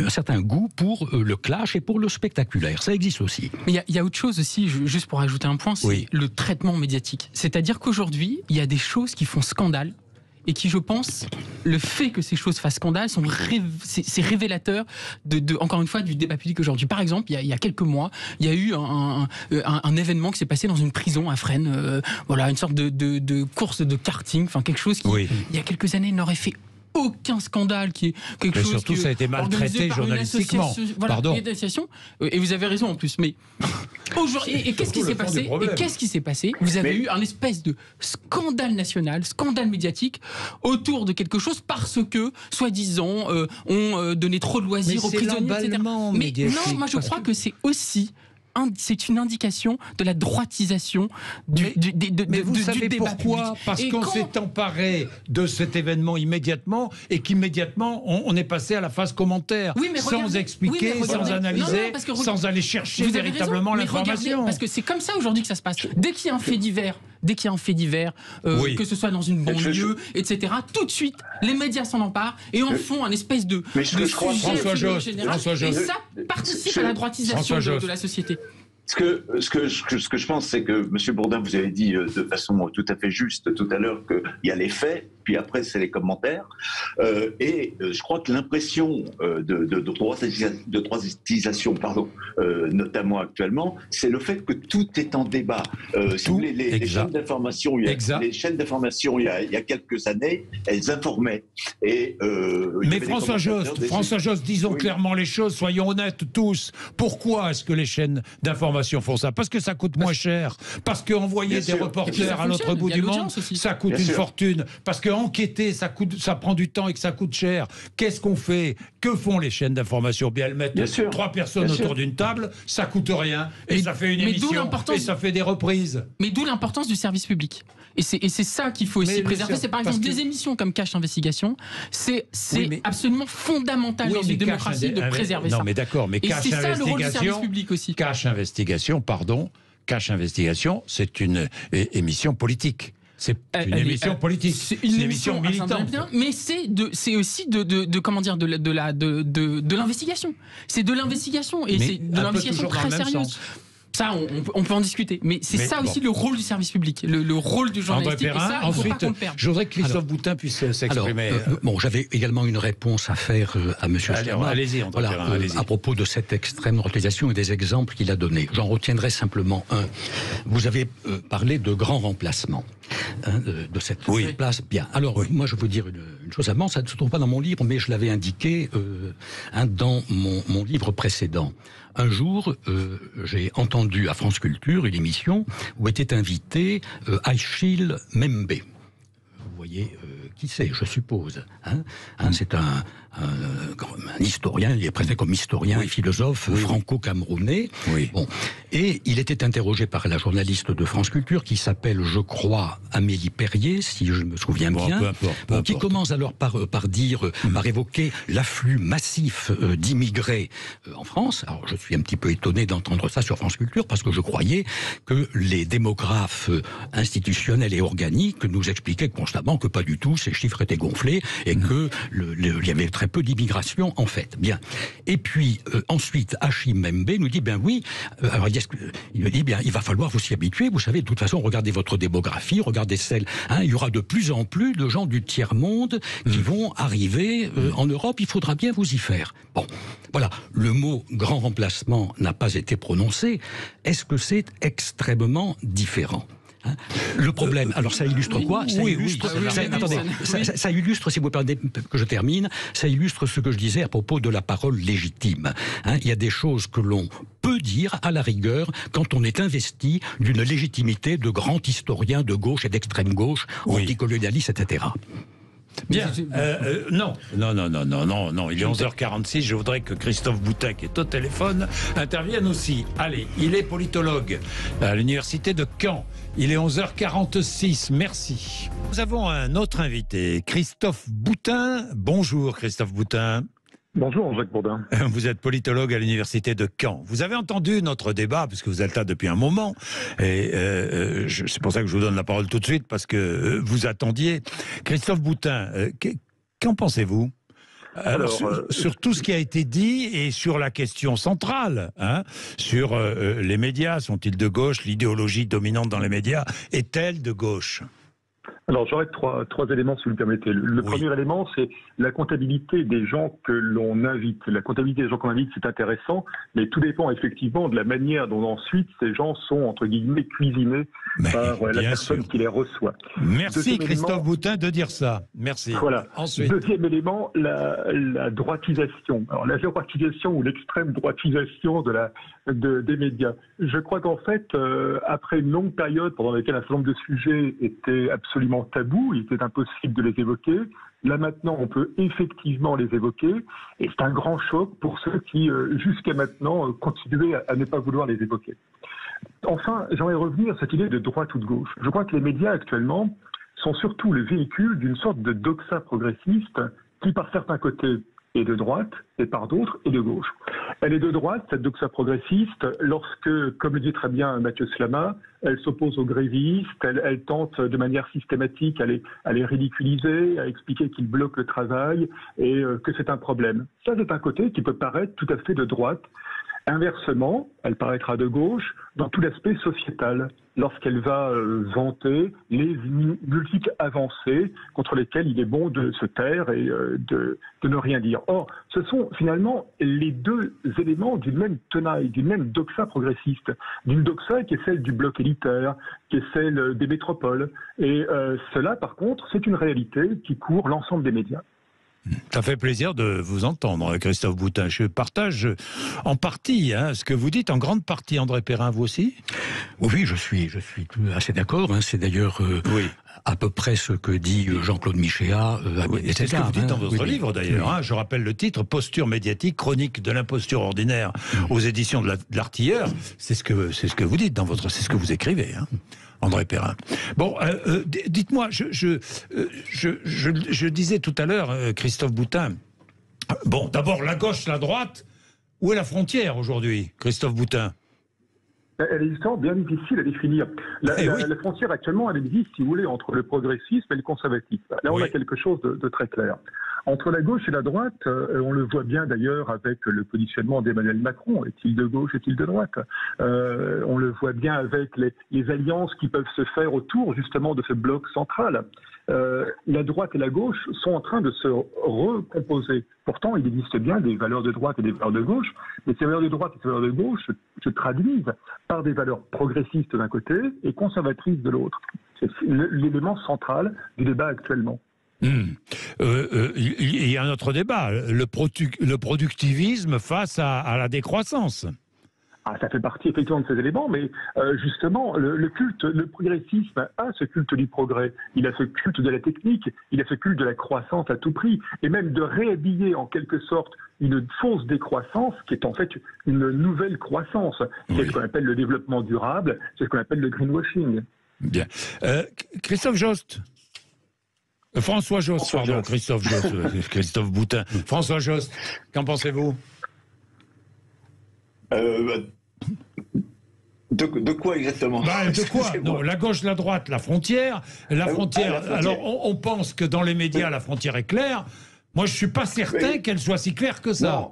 certain goût pour le clash et pour le spectaculaire. Ça existe aussi. Mais il y a autre chose aussi, juste pour ajouter un point, c'est le traitement médiatique. C'est-à-dire qu'aujourd'hui, il y a des choses qui font scandale et qui, je pense, le fait que ces choses fassent scandale, c'est révélateur encore une fois, du débat public aujourd'hui. Par exemple, il y a quelques mois, il y a eu un événement qui s'est passé dans une prison à Fresnes, une sorte de course de karting, enfin quelque chose qui, il y a quelques années, n'aurait fait aucun scandale, qui est quelque chose surtout ça a été maltraité journalistiquement. Et vous avez raison en plus. Mais aujourd'hui, et qu'est-ce qui s'est passé ? Vous avez eu un espèce de scandale national, scandale médiatique autour de quelque chose parce que, soi-disant, on donnait trop de loisirs aux prisonniers, etc. Mais non, moi je crois que c'est aussi c'est une indication de la droitisation du vous savez débat pourquoi ? public. Parce qu'on s'est emparé de cet événement immédiatement et qu'immédiatement on est passé à la phase commentaire, sans expliquer, sans analyser, sans aller chercher véritablement l'information. Parce que c'est comme ça aujourd'hui que ça se passe. Dès qu'il y a un fait divers, que ce soit dans une banlieue, etc., tout de suite, les médias s'en emparent et en font un espèce de sujet François Jost, et ça participe à la droitisation de la société. Ce que je pense, c'est que, M. Bourdin, vous avez dit de façon tout à fait juste tout à l'heure qu'il y a les faits, puis après c'est les commentaires. Et je crois que l'impression de droitisation, notamment actuellement, c'est le fait que tout est en débat. Si vous voulez, les chaînes d'information, il y a quelques années, elles informaient. Mais François Jost, disons clairement les choses, soyons honnêtes tous. Pourquoi est-ce que les chaînes d'information font ça ? Parce que ça coûte moins cher. Parce qu'envoyer des reporters à l'autre bout du monde, ça coûte une fortune. Parce que enquêter, ça prend du temps et que ça coûte cher. Qu'est-ce qu'on fait? Que font les chaînes d'information? Bien, elles mettent 3 personnes autour d'une table, ça coûte rien, et ça fait une émission, et ça fait des reprises. Mais d'où l'importance du service public. Et c'est ça qu'il faut aussi préserver. C'est par exemple des émissions comme Cache Investigation. C'est absolument fondamental dans une démocratie de préserver ça. Non, mais d'accord, mais Cache Investigation... Et c'est ça le rôle du service public aussi. Cache Investigation, c'est une émission politique. C'est une émission politique. C'est une émission militante. Mais c'est aussi de l'investigation. C'est de l'investigation et c'est de l'investigation très sérieuse. Ça, on peut en discuter. Mais c'est ça aussi le rôle du service public, le rôle du journalistique. Perrin, et ça, ensuite, je voudrais que Christophe Boutin puisse s'exprimer. J'avais également une réponse à faire à M. Sterma. Allez-y, allez-y. À propos de cette extrême droitisation et des exemples qu'il a donnés. J'en retiendrai simplement un. Vous avez parlé de grands remplacements. De cette place. Bien. Alors, moi, je veux dire une chose avant. Ça ne se trouve pas dans mon livre, mais je l'avais indiqué dans mon livre précédent. Un jour, j'ai entendu à France Culture une émission où était invité Achille Membe. Vous voyez qui c'est, je suppose. C'est un historien, il est présenté comme historien et philosophe franco-camerounais. Bon. Et il était interrogé par la journaliste de France Culture qui s'appelle, je crois, Amélie Perrier, si je me souviens bien, qui commence alors par évoquer l'afflux massif d'immigrés en France. Alors je suis un petit peu étonné d'entendre ça sur France Culture parce que je croyais que les démographes institutionnels et organiques nous expliquaient constamment que pas du tout, ces chiffres étaient gonflés et que il y avait très peu d'immigration en fait. Bien. Et puis ensuite, Achille Membe nous dit alors il me dit il va falloir vous s'y habituer. Vous savez, de toute façon, regardez votre démographie, regardez celle. Il y aura de plus en plus de gens du tiers monde qui vont arriver en Europe. Il faudra bien vous y faire. Bon, voilà. Le mot grand remplacement n'a pas été prononcé. Est-ce que c'est extrêmement différent? Le problème, alors ça illustre quoi? Ça illustre, si vous permettez que je termine, ça illustre ce que je disais à propos de la parole légitime. Il y a des choses que l'on peut dire, à la rigueur, quand on est investi d'une légitimité de grand historien de gauche et d'extrême gauche, anticolonialiste, etc. Bien. Non. Il est 11h46. Je voudrais que Christophe Boutin, qui est au téléphone, intervienne aussi. Allez, il est politologue à l'université de Caen. Il est 11h46. Merci. Nous avons un autre invité, Christophe Boutin. Bonjour, Christophe Boutin. Bonjour, Jacques Bourdin. Vous êtes politologue à l'université de Caen. Vous avez entendu notre débat, puisque vous êtes là depuis un moment, et c'est pour ça que je vous donne la parole tout de suite, parce que vous attendiez. Christophe Boutin, qu'en pensez-vous? Alors, sur tout ce qui a été dit et sur la question centrale, sur les médias, sont-ils de gauche? L'idéologie dominante dans les médias est-elle de gauche? Alors, j'aurais trois éléments, si vous me permettez. Le premier élément, c'est la comptabilité des gens que l'on invite. La comptabilité des gens qu'on invite, c'est intéressant, mais tout dépend effectivement de la manière dont ensuite ces gens sont, entre guillemets, cuisinés par la personne qui les reçoit. Merci Christophe Boutin de dire ça. Merci. Voilà. Ensuite. Deuxième élément, la droitisation. Alors, la droitisation ou l'extrême droitisation des médias. Je crois qu'en fait, après une longue période pendant laquelle un certain nombre de sujets étaient absolument tabous, il était impossible de les évoquer. Là maintenant, on peut effectivement les évoquer, et c'est un grand choc pour ceux qui, jusqu'à maintenant, continuaient à ne pas vouloir les évoquer. Enfin, j'aimerais revenir à cette idée de droite ou de gauche. Je crois que les médias actuellement sont surtout le véhicule d'une sorte de doxa progressiste qui, par certains côtés, est de droite, et par d'autres, est de gauche. Elle est de droite, cette doxa progressiste, lorsque, comme le dit très bien Mathieu Slama, elle s'oppose aux grévistes, elle tente de manière systématique à les ridiculiser, à expliquer qu'ils bloquent le travail et que c'est un problème. Ça, c'est un côté qui peut paraître tout à fait de droite. Inversement, elle paraîtra de gauche dans tout l'aspect sociétal, lorsqu'elle va vanter les multiples avancées contre lesquelles il est bon de se taire et de ne rien dire. Or, ce sont finalement les deux éléments d'une même tenaille, d'une même doxa progressiste, d'une doxa qui est celle du bloc élitaire, qui est celle des métropoles. Et cela, par contre, c'est une réalité qui court l'ensemble des médias. Ça fait plaisir de vous entendre, Christophe Boutin. Je partage en partie ce que vous dites, en grande partie, André Perrin, vous aussi? Oui, je suis assez d'accord. C'est d'ailleurs à peu près ce que dit Jean-Claude Michéa. C'est ce que vous dites dans votre livre, d'ailleurs. Je rappelle le titre, Posture médiatique, chronique de l'imposture ordinaire aux éditions de l'Artilleur. C'est ce que vous dites c'est ce que vous écrivez, André Perrin. Bon, dites-moi, je disais tout à l'heure, Christophe Boutin, bon, d'abord, la gauche, la droite, où est la frontière aujourd'hui, Christophe Boutin? Elle est justement bien difficile à définir. La frontière actuellement, elle existe, si vous voulez, entre le progressisme et le conservatisme. Là, on a quelque chose de très clair. Entre la gauche et la droite, on le voit bien d'ailleurs avec le positionnement d'Emmanuel Macron. Est-il de gauche, est-il de droite? On le voit bien avec les alliances qui peuvent se faire autour justement de ce bloc central. La droite et la gauche sont en train de se recomposer. Pourtant, il existe bien des valeurs de droite et des valeurs de gauche, mais ces valeurs de droite et ces valeurs de gauche se traduisent par des valeurs progressistes d'un côté et conservatrices de l'autre. C'est l'élément central du débat actuellement. Il y a un autre débat, le productivisme face à la décroissance. Ça fait partie effectivement de ces éléments, mais justement, le progressisme a ce culte du progrès, il a ce culte de la technique, il a ce culte de la croissance à tout prix, et même de réhabiller en quelque sorte une fausse décroissance qui est en fait une nouvelle croissance. C'est ce qu'on appelle le développement durable, c'est ce qu'on appelle le greenwashing. Bien. Christophe Jost. François Jost, pardon, Christophe Jost, Christophe Boutin. François Jost, qu'en pensez-vous? De quoi exactement? De quoi? Non, la gauche, la droite, la frontière. La frontière. Alors, on pense que dans les médias, la frontière est claire. Moi, je suis pas certain qu'elle soit si claire que ça.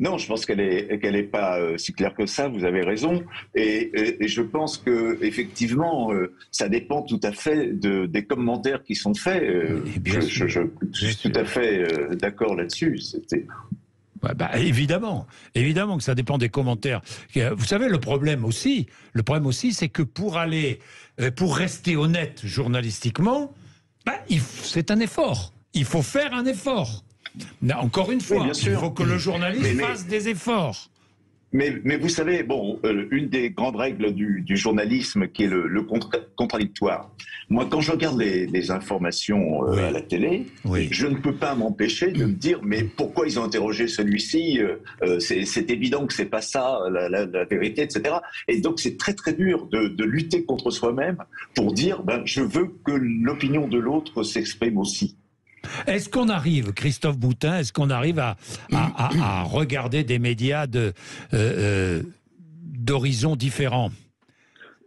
Non, je pense qu'elle est pas si claire que ça. Vous avez raison, et je pense que effectivement, ça dépend tout à fait des commentaires qui sont faits. Je suis tout à fait d'accord là-dessus. Évidemment que ça dépend des commentaires. Vous savez, le problème aussi, c'est que pour rester honnête journalistiquement, c'est un effort. Il faut faire un effort. Encore une fois, il faut que le journaliste fasse des efforts. Mais vous savez, une des grandes règles du journalisme qui est le contradictoire. Moi, quand je regarde les informations à la télé, je ne peux pas m'empêcher de me dire mais pourquoi ils ont interrogé celui-ci? C'est évident que c'est pas ça la vérité, etc. Et donc c'est très très dur de lutter contre soi-même pour dire je veux que l'opinion de l'autre s'exprime aussi. Est-ce qu'on arrive, Christophe Boutin, à regarder des médias d'horizons différents?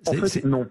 En fait, non.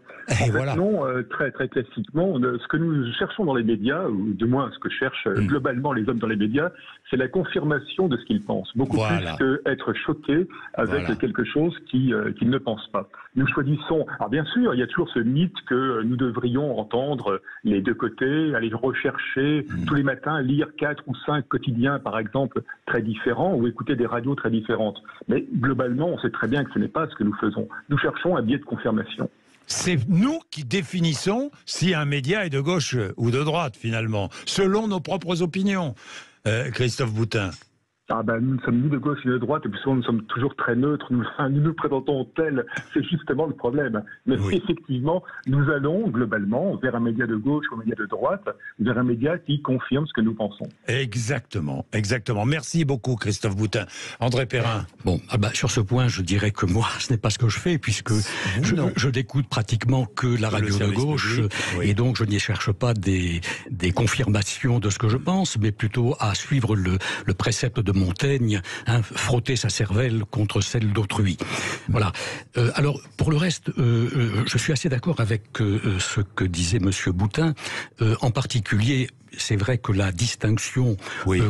Non, très, très classiquement, ce que nous cherchons dans les médias, ou du moins ce que cherchent globalement les hommes dans les médias, c'est la confirmation de ce qu'ils pensent, beaucoup plus qu'être choqués avec quelque chose qu'ils ne pensent pas. Nous choisissons, alors bien sûr, il y a toujours ce mythe que nous devrions entendre les deux côtés, aller rechercher tous les matins, lire 4 ou 5 quotidiens, par exemple, très différents, ou écouter des radios très différentes. Mais globalement, on sait très bien que ce n'est pas ce que nous faisons. Nous cherchons un biais de confirmation. C'est nous qui définissons si un média est de gauche ou de droite, finalement, selon nos propres opinions. Christophe Boutin. Nous ne sommes ni de gauche ni de droite, et puis souvent nous sommes toujours très neutres, nous nous présentons tels, c'est justement le problème. Mais effectivement, nous allons globalement vers un média de gauche ou un média de droite, vers un média qui confirme ce que nous pensons. Exactement. Merci beaucoup Christophe Boutin. André Perrin. Sur ce point, je dirais que moi, ce n'est pas ce que je fais, puisque je n'écoute pratiquement que la radio de gauche, et donc je n'y cherche pas des confirmations de ce que je pense, mais plutôt à suivre le précepte de Montaigne, frotter sa cervelle contre celle d'autrui. Voilà. Alors, pour le reste, je suis assez d'accord avec ce que disait Monsieur Boutin. En particulier, c'est vrai que la distinction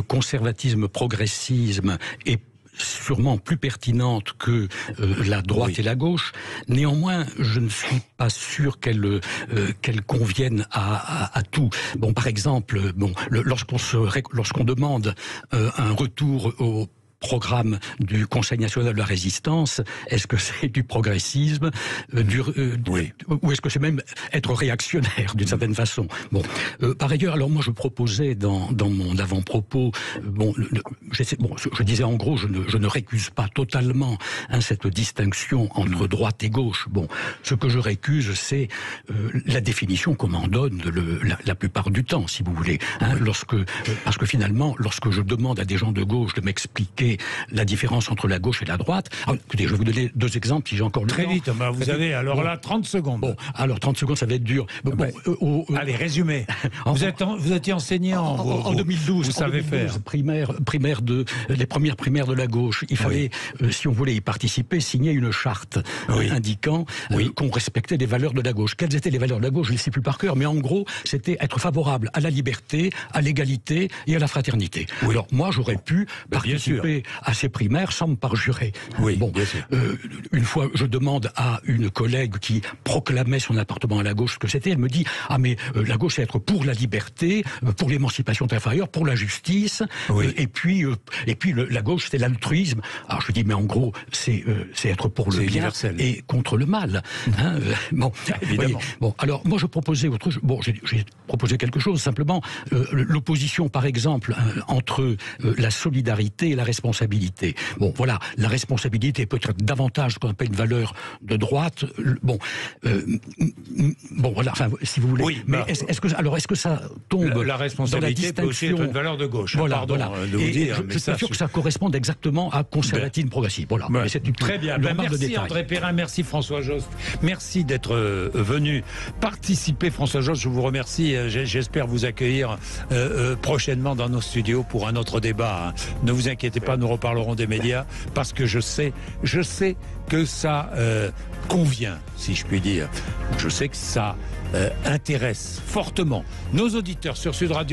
conservatisme-progressisme est sûrement plus pertinente que la droite et la gauche. Néanmoins, je ne suis pas sûr qu'elle convienne à tout. Par exemple, lorsqu'on demande un retour programme du Conseil national de la résistance, est-ce que c'est du progressisme, ou est-ce que c'est même être réactionnaire d'une certaine façon? Bon, par ailleurs, alors moi je proposais dans mon avant-propos, je disais en gros, je ne récuse pas totalement cette distinction entre droite et gauche. Bon, ce que je récuse, c'est la définition qu'on m'en donne la plupart du temps, si vous voulez. Parce que finalement, lorsque je demande à des gens de gauche de m'expliquer la différence entre la gauche et la droite, alors, écoutez, je vais vous donner 2 exemples si j'ai encore le temps. Très vite, vous avez alors là 30 secondes. Bon, alors 30 secondes, ça va être dur. Allez, résumé. Vous étiez enseignant en 2012. Vous savez faire. Les premières primaires de la gauche. Il fallait, si on voulait y participer, signer une charte indiquant qu'on respectait les valeurs de la gauche. Quelles étaient les valeurs de la gauche? Je ne les sais plus par cœur, mais en gros, c'était être favorable à la liberté, à l'égalité et à la fraternité. Alors moi, j'aurais pu participer à ces primaires sans me parjurer. Une fois, je demande à une collègue qui proclamait son appartement à la gauche ce que c'était. Elle me dit mais la gauche, c'est être pour la liberté, pour l'émancipation inférieure, pour la justice, et puis la gauche, c'est l'altruisme. Alors je dis mais en gros, c'est être pour le bien universel et contre le mal. Évidemment. Bon, alors moi je proposais autre chose. Bon, j'ai proposé quelque chose simplement, l'opposition par exemple entre la solidarité et la responsabilité. Bon, voilà, la responsabilité peut être davantage ce qu'on appelle une valeur de droite. Voilà, enfin, si vous voulez. Oui, mais est-ce que ça tombe la responsabilité dans la peut aussi être une valeur de gauche. Voilà. De vous dire, je suis pas sûr que ça corresponde exactement à conservatisme progressif. Voilà. Mais c'est très bien. Merci André Perrin, merci François Jost. Merci d'être venu participer, François Jost. Je vous remercie. J'espère vous accueillir prochainement dans nos studios pour un autre débat. Ne vous inquiétez pas, nous reparlerons des médias parce que je sais que ça convient, si je puis dire. Je sais que ça intéresse fortement nos auditeurs sur Sud Radio.